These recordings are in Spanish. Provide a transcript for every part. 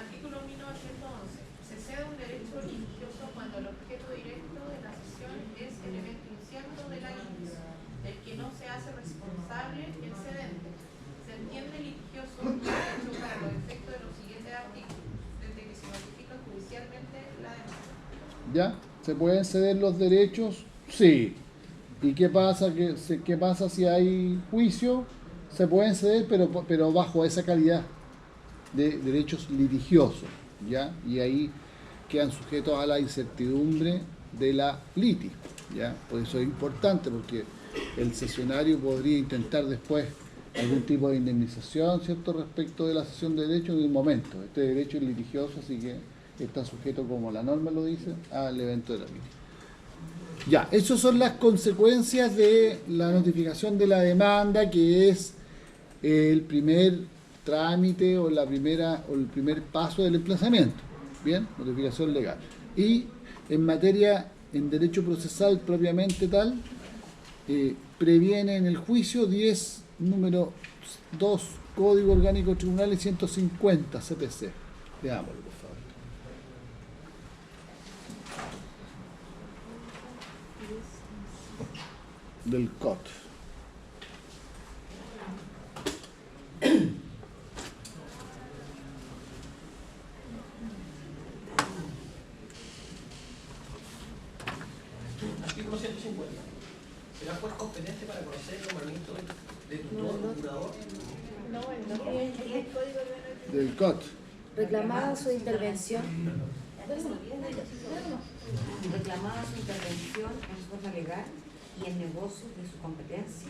artículo 1911. Se cede un derecho litigioso cuando el objeto directo de la cesión es el evento incierto de la litis, del que no se hace responsable el cedente. Se entiende litigioso el derecho para los efectos de los siguientes artículos, desde que se notifica judicialmente la demanda. ¿Ya? ¿Se pueden ceder los derechos? Sí. ¿Y qué pasa, qué pasa si hay juicio? Se pueden ceder, pero bajo esa calidad de derechos litigiosos, ¿ya? Y ahí quedan sujetos a la incertidumbre de la litis, ¿ya? Por eso es importante, porque el cesionario podría intentar después algún tipo de indemnización, ¿cierto?, respecto de la cesión de derechos en el momento. Este derecho es litigioso, así que está sujeto, como la norma lo dice, al evento de la litis. Ya, esas son las consecuencias de la notificación de la demanda, que es el primer trámite o el primer paso del emplazamiento. Bien, notificación legal. Y en derecho procesal propiamente tal, previene en el juicio 10, número 2, Código Orgánico de Tribunales 150 CPC. Veámoslo, por favor. Del COT. Artículo 150. ¿Será juez competente para conocer el nombramiento de tutor o curador? Del COT. Reclamada su intervención. Reclamada su intervención en forma legal y en negocios de su competencia,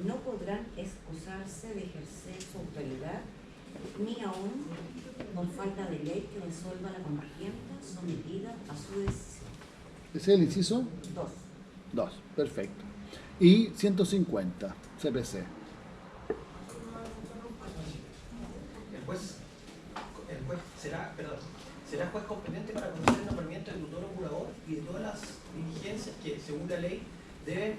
no podrán excusarse de ejercer su autoridad, ni aún por falta de ley que resuelva la contienda sometida a su decisión. ¿Ese es el inciso? 2. 2, perfecto. Y 150, CPC. El juez será juez competente para conocer el nombramiento de tutor o curador y de todas las diligencias que, según la ley, deben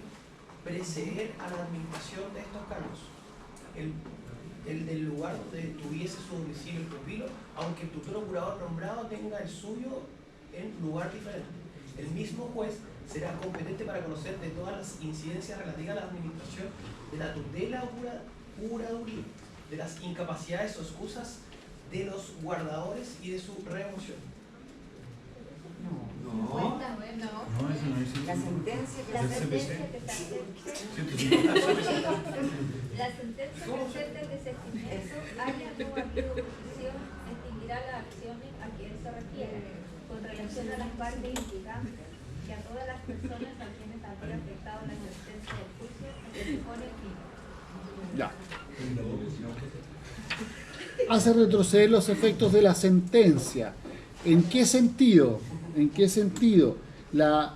preceder a la administración de estos cargos. El del lugar donde tuviese su domicilio el pupilo, aunque el tutor o curador nombrado tenga el suyo en lugar diferente. El mismo juez será competente para conocer de todas las incidencias relativas a la administración de la tutela o curaduría, de las incapacidades o excusas de los guardadores y de su remoción. No, eso no es. La sentencia que Es el CPC. La sentencia presente que se extinguió haya no habido decisión extinguirá las acciones a que se refiere con relación a las partes implicantes y a todas las personas a quienes habría afectado la sentencia del juicio que se pone fin. Ya. Hace retroceder los efectos de la sentencia. ¿En qué sentido? ¿En qué sentido? La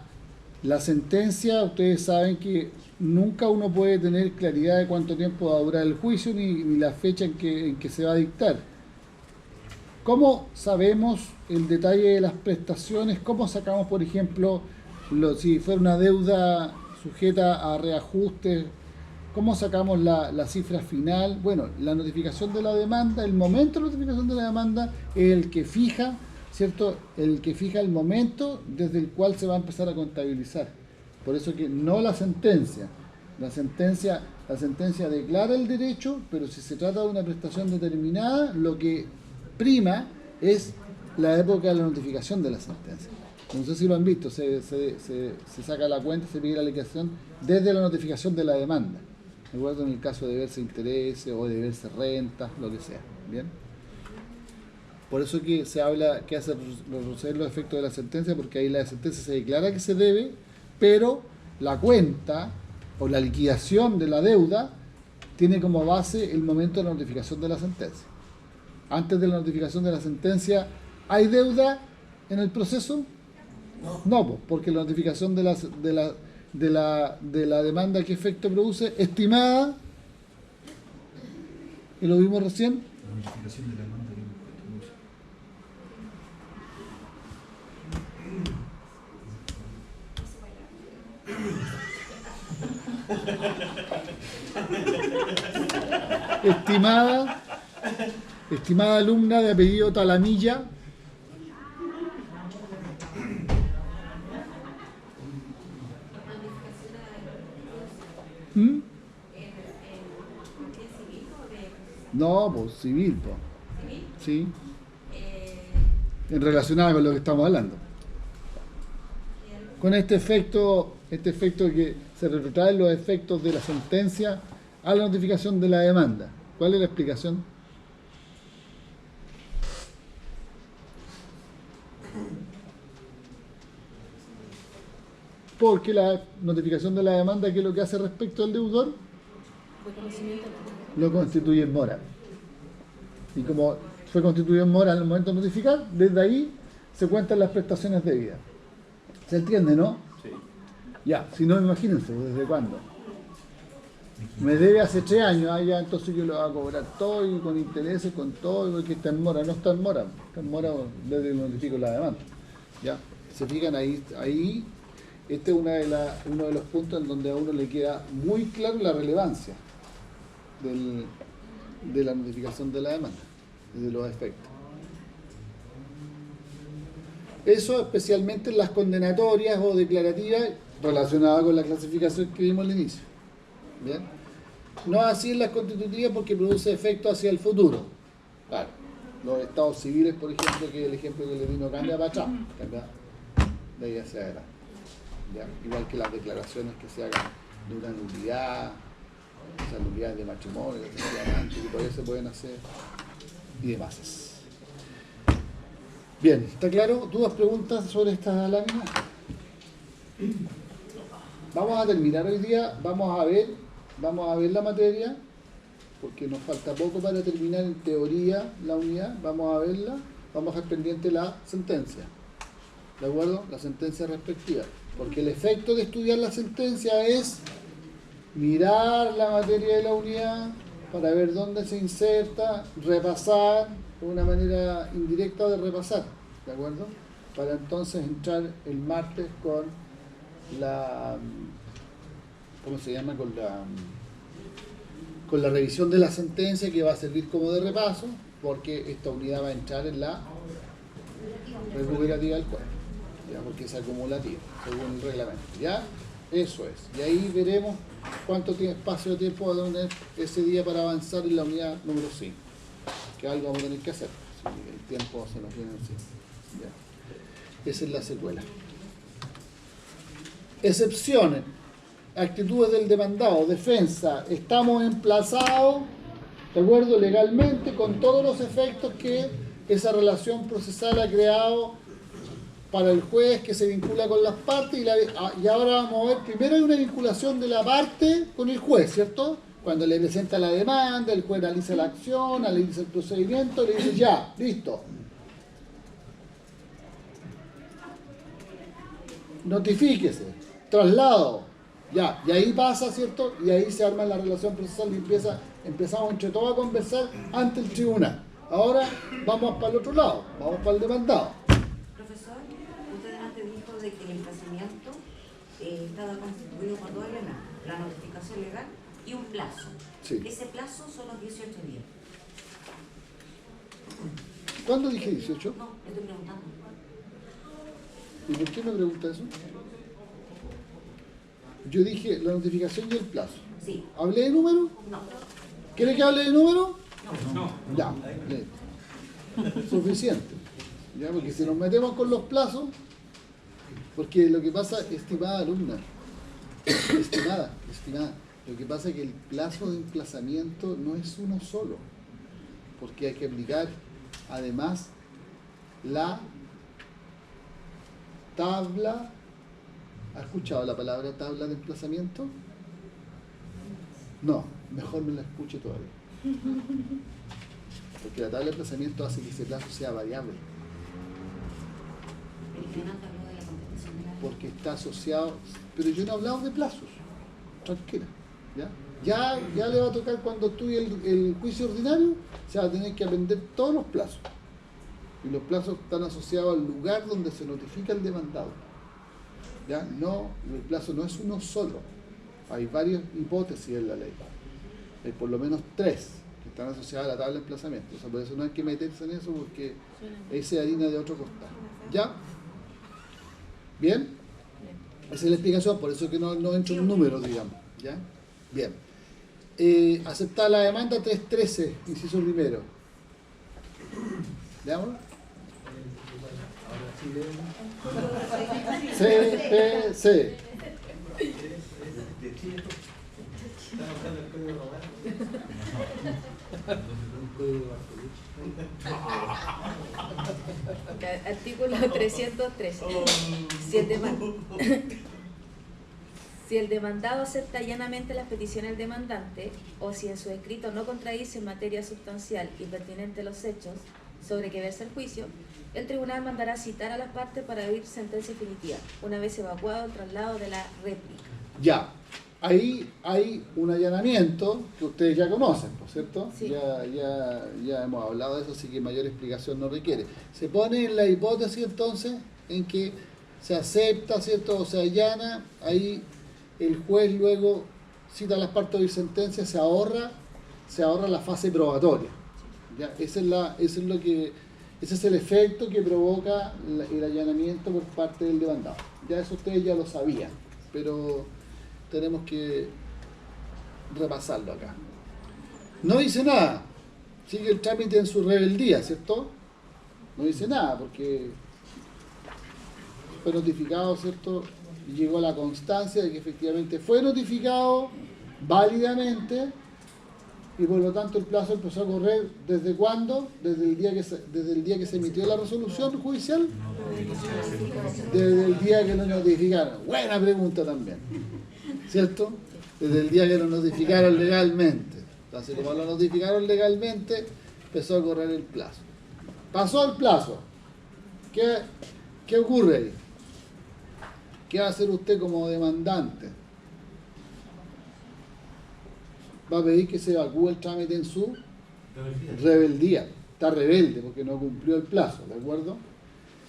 sentencia, ustedes saben que nunca uno puede tener claridad de cuánto tiempo va a durar el juicio ni la fecha en que se va a dictar. ¿Cómo sabemos el detalle de las prestaciones? ¿Cómo sacamos, por ejemplo, si fuera una deuda sujeta a reajustes? ¿Cómo sacamos la cifra final? Bueno, la notificación de la demanda, el momento de la notificación de la demanda es el que fija, ¿cierto? El que fija el momento desde el cual se va a empezar a contabilizar. Por eso que no la sentencia. La sentencia declara el derecho, pero si se trata de una prestación determinada, lo que prima es la época de la notificación de la sentencia. No sé si lo han visto, se saca la cuenta, se pide la liquidación desde la notificación de la demanda. ¿De acuerdo? En el caso de deberse intereses o de deberse rentas, lo que sea. ¿Bien? Por eso que se habla que hace retroceder los efectos de la sentencia, porque ahí la sentencia se declara que se debe, pero la cuenta o la liquidación de la deuda tiene como base el momento de la notificación de la sentencia. Antes de la notificación de la sentencia, ¿hay deuda en el proceso? No, porque la notificación de la demanda, ¿qué efecto produce? Estimada, y lo vimos recién. La notificación de la demanda que Estimada Estimada alumna de apellido Talamilla, ¿Mm? No, pues civil, pues. Sí. En relacionada con lo que estamos hablando. Con este efecto que se retrotraen los efectos de la sentencia a la notificación de la demanda. ¿Cuál es la explicación? Porque la notificación de la demanda, ¿qué es lo que hace respecto al deudor? Lo constituye en mora. Y como fue constituido en mora en el momento de notificar, desde ahí se cuentan las prestaciones debidas. ¿Se entiende, no? Sí. Ya, si no, imagínense, ¿desde cuándo? Me debe hace 3 años, ya entonces yo lo voy a cobrar todo y con intereses, con todo, porque está en mora. No está en mora desde que notifico la demanda. ¿Ya? Se fijan ahí este es uno de los puntos en donde a uno le queda muy claro la relevancia de la notificación de la demanda, de los efectos. Eso especialmente en las condenatorias o declarativas relacionadas con la clasificación que vimos al inicio. ¿Bien? No así en las constitutivas porque produce efectos hacia el futuro. Claro, los estados civiles, por ejemplo, que es el ejemplo que le di, no cambia para atrás, cambia de ahí hacia adelante. ¿Ya? Igual que las declaraciones que se hagan de una nulidad, o sea, nulidades de matrimonio, que todavía se pueden hacer y demás. Bien, ¿está claro? ¿Dudas, preguntas sobre esta lámina? Vamos a terminar hoy día, vamos a ver la materia, porque nos falta poco para terminar en teoría la unidad, vamos a verla, vamos a dejar pendiente la sentencia, ¿de acuerdo? La sentencia respectiva, porque el efecto de estudiar la sentencia es mirar la materia de la unidad para ver dónde se inserta, repasar, una manera indirecta de repasar, ¿de acuerdo? Para entonces entrar el martes con la, ¿cómo se llama? Con la revisión de la sentencia, que va a servir como de repaso, porque esta unidad va a entrar en la recuperativa del cuerpo, ¿ya? Porque es acumulativa, según el reglamento, ¿ya? Eso es. Y ahí veremos cuánto espacio de tiempo va a tener ese día para avanzar en la unidad número 5, que algo vamos a tener que hacer, así que el tiempo se nos viene encima, ¿ya? Esa es la secuela. Excepciones. Actitudes del demandado, defensa, estamos emplazados, de acuerdo, legalmente, con todos los efectos que esa relación procesal ha creado para el juez, que se vincula con las partes, y ahora vamos a ver, primero hay una vinculación de la parte con el juez, ¿cierto? Cuando le presenta la demanda, el juez analiza la acción, analiza el procedimiento, le dice ya, listo. Notifíquese, traslado. Ya, y ahí pasa, ¿cierto? Y ahí se arma la relación procesal y empezamos entre todos a conversar ante el tribunal. Ahora vamos para el otro lado, vamos para el demandado. Profesor, usted antes dijo de que el emplazamiento estaba constituido por dos elementos, la notificación legal y un plazo. Sí. Ese plazo son los 18 días. ¿Cuándo dije 18? No, le estoy preguntando. ¿Y por qué me pregunta eso? Yo dije la notificación y el plazo. Sí. ¿Hablé de número? No. ¿Quiere que hable de número? No. Ya, listo. Suficiente. Ya, porque si nos metemos con los plazos, porque lo que pasa, estimada alumna, estimada, lo que pasa es que el plazo de emplazamiento no es uno solo, porque hay que aplicar además la tabla. ¿Ha escuchado la palabra tabla de emplazamiento? No, mejor no la escuche todavía. Porque la tabla de emplazamiento hace que ese plazo sea variable. El intendente habló de la contestación de la... Porque está asociado... Pero yo no he hablado de plazos. Tranquila. Ya le va a tocar cuando estudie el juicio ordinario, se va a tener que aprender todos los plazos. Y los plazos están asociados al lugar donde se notifica el demandado. ¿Ya? No, el plazo no es uno solo. Hay varias hipótesis en la ley. Hay por lo menos 3 que están asociadas a la tabla de emplazamiento. O sea, por eso no hay que meterse en eso porque esa es harina de otro costal. ¿Ya? ¿Bien? Esa es la explicación, por eso que no entro en números, digamos. ¿Ya? Bien. Aceptar la demanda 313, inciso primero. ¿Veámoslo? CPC. Artículo 313. Si el demandado acepta llanamente las peticiones del demandante, o si en su escrito no contradice en materia sustancial y pertinente los hechos sobre que versa el juicio, el tribunal mandará citar a las partes para oír sentencia definitiva, una vez evacuado el traslado de la réplica. Ya, ahí hay un allanamiento que ustedes ya conocen, ¿no es cierto? Sí. Ya hemos hablado de eso, así que mayor explicación no requiere. Se pone en la hipótesis entonces en que se acepta, ¿cierto? O se allana, ahí el juez luego cita a las partes de oír sentencia, se ahorra la fase probatoria. ¿Ya? Ese es el efecto que provoca el allanamiento por parte del demandado. Ya eso ustedes ya lo sabían, pero tenemos que repasarlo acá. No dice nada, sigue el trámite en su rebeldía, ¿cierto? No dice nada porque fue notificado, ¿cierto? Y llegó a la constancia de que efectivamente fue notificado válidamente y por lo tanto el plazo empezó a correr ¿desde cuándo? Desde el día que se emitió la resolución judicial. Desde el día que nos notificaron. Buena pregunta también, ¿cierto? Desde el día que nos notificaron legalmente. Entonces, como lo notificaron legalmente, empezó a correr el plazo. Pasó el plazo. ¿Qué ocurre ahí? ¿Qué va a hacer usted como demandante? Va a pedir que se evacúe el trámite en su rebeldía. Está rebelde porque no cumplió el plazo, ¿de acuerdo?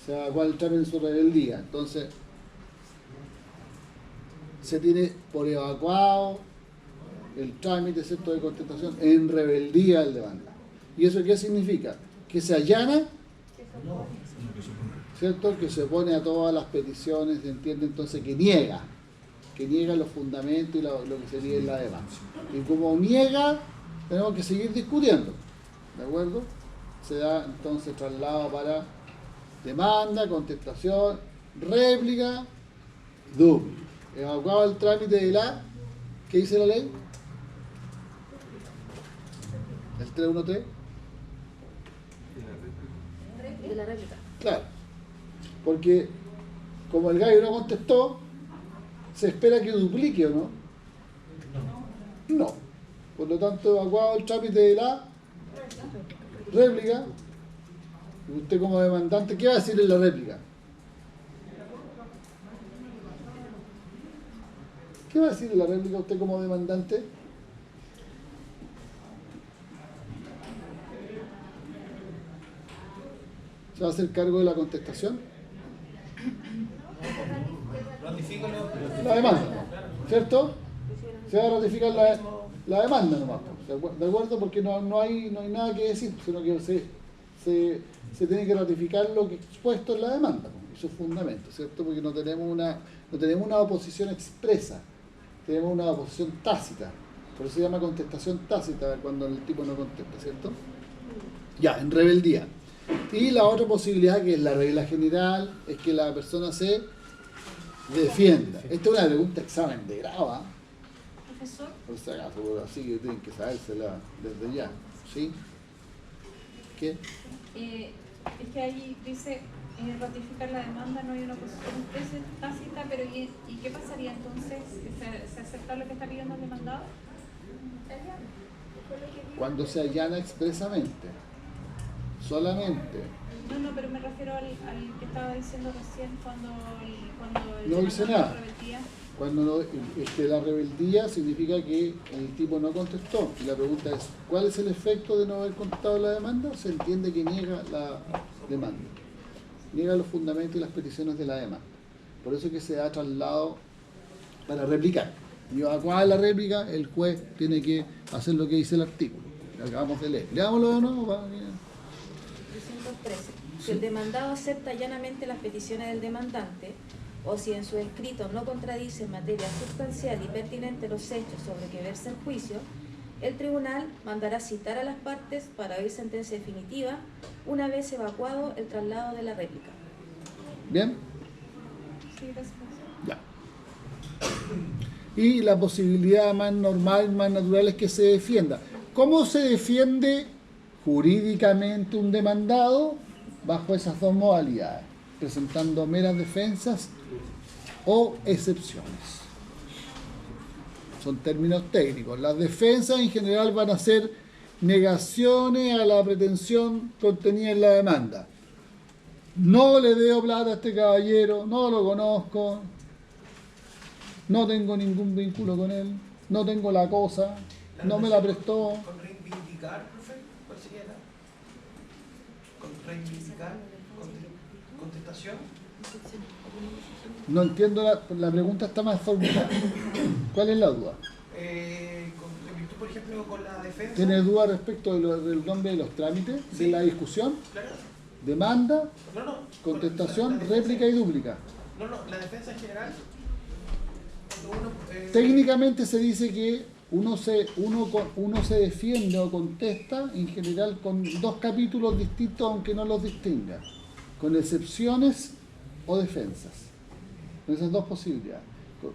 Se evacúa el trámite en su rebeldía. Entonces, se tiene por evacuado el trámite, ¿cierto?, de contestación en rebeldía del demandante. ¿Y eso qué significa? Que se allana, ¿cierto?, que se opone a todas las peticiones, se entiende entonces que niega los fundamentos y lo que sería la demanda. Y como niega, tenemos que seguir discutiendo, ¿de acuerdo? Se da entonces traslado para demanda, contestación, réplica, dúplica. Evacuado el trámite de la, ¿qué dice la ley? El 313. De la réplica. Claro, porque como el gallo no contestó, se espera que duplique, ¿o no? No. Por lo tanto, evacuado el trámite de la réplica, y usted como demandante, ¿qué va a decir en la réplica? ¿Qué va a decir en la réplica usted como demandante? ¿Se va a hacer cargo de la contestación? La demanda, ¿cierto? Se va a ratificar la demanda nomás, ¿de acuerdo? Porque no hay nada que decir, sino que se tiene que ratificar lo que expuesto en la demanda, y sus fundamentos, ¿cierto? Porque no tenemos una oposición expresa, tenemos una oposición tácita, por eso se llama contestación tácita cuando el tipo no contesta, ¿cierto? Ya, en rebeldía. Y la otra posibilidad, que es la regla general, es que la persona se defienda. Esta es una pregunta de examen de grado, ¿eh? Profesor, Por si acaso, así que tienen que sabérsela desde ya, ¿sí? ¿Qué? es que ahí dice ratificar la demanda, no hay una posición tácita, pero ¿y qué pasaría entonces? ¿Se acepta lo que está pidiendo el demandado? Cuando se allana expresamente, solamente. No, pero me refiero al que estaba diciendo recién cuando el No dice demandado nada. rebeldía. Cuando no, la rebeldía significa que el tipo no contestó. Y la pregunta es, ¿cuál es el efecto de no haber contestado la demanda? Se entiende que niega la demanda. Niega los fundamentos y las peticiones de la demanda. Por eso es que se da traslado para replicar. Y evacuada la réplica, el juez tiene que hacer lo que dice el artículo. ¿De acabamos de leer. Leámoslo de nuevo. 313. Si el demandado acepta llanamente las peticiones del demandante, o si en su escrito no contradice en materia sustancial y pertinente los hechos sobre que versa el juicio, el tribunal mandará citar a las partes para oír sentencia definitiva una vez evacuado el traslado de la réplica. ¿Bien? Sí, gracias. Ya. Y la posibilidad más normal, más natural es que se defienda. ¿Cómo se defiende jurídicamente un demandado? Bajo esas dos modalidades, presentando meras defensas o excepciones. Son términos técnicos. Las defensas en general van a ser negaciones a la pretensión contenida en la demanda. No le debo plata a este caballero, no lo conozco, no tengo ningún vínculo con él, no tengo la cosa, no me la prestó. ¿Con reivindicar, profe? ¿Cuál sería la? ¿Con reivindicar? ¿Contestación? No entiendo, la pregunta está más formulada. ¿Cuál es la duda? En virtud, por ejemplo, con la defensa. ¿Tienes duda respecto del nombre de los trámites, Sí. de la discusión? Claro. Demanda, No. contestación, La defensa. réplica y dúplica. No, la defensa en general. Cuando uno, Técnicamente se dice que uno se defiende o contesta en general con dos capítulos distintos, aunque no los distinga, con excepciones o defensas. Con esas dos posibilidades.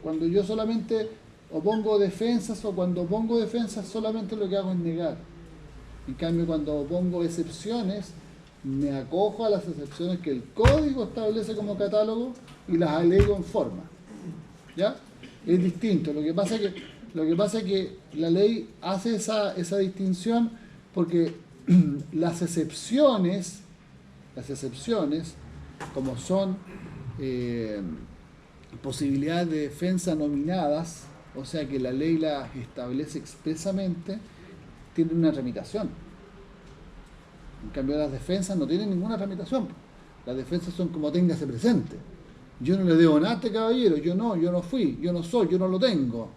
Cuando yo solamente opongo defensas o cuando opongo defensas, solamente lo que hago es negar. En cambio, cuando opongo excepciones, me acojo a las excepciones que el código establece como catálogo y las alego en forma. ¿Ya? Es distinto. Lo que pasa es que la ley hace esa distinción porque las excepciones, como son posibilidades de defensa nominadas, o sea que la ley las establece expresamente, tienen una tramitación. En cambio, las defensas no tienen ninguna tramitación. Las defensas son como téngase presente. Yo no le debo nada a este caballero, yo no fui, yo no soy, yo no lo tengo.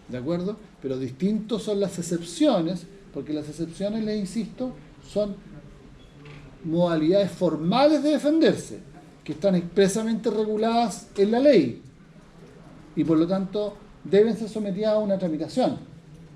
¿De acuerdo? Pero distintos son las excepciones, porque las excepciones, les insisto, son modalidades formales de defenderse, que están expresamente reguladas en la ley y por lo tanto deben ser sometidas a una tramitación.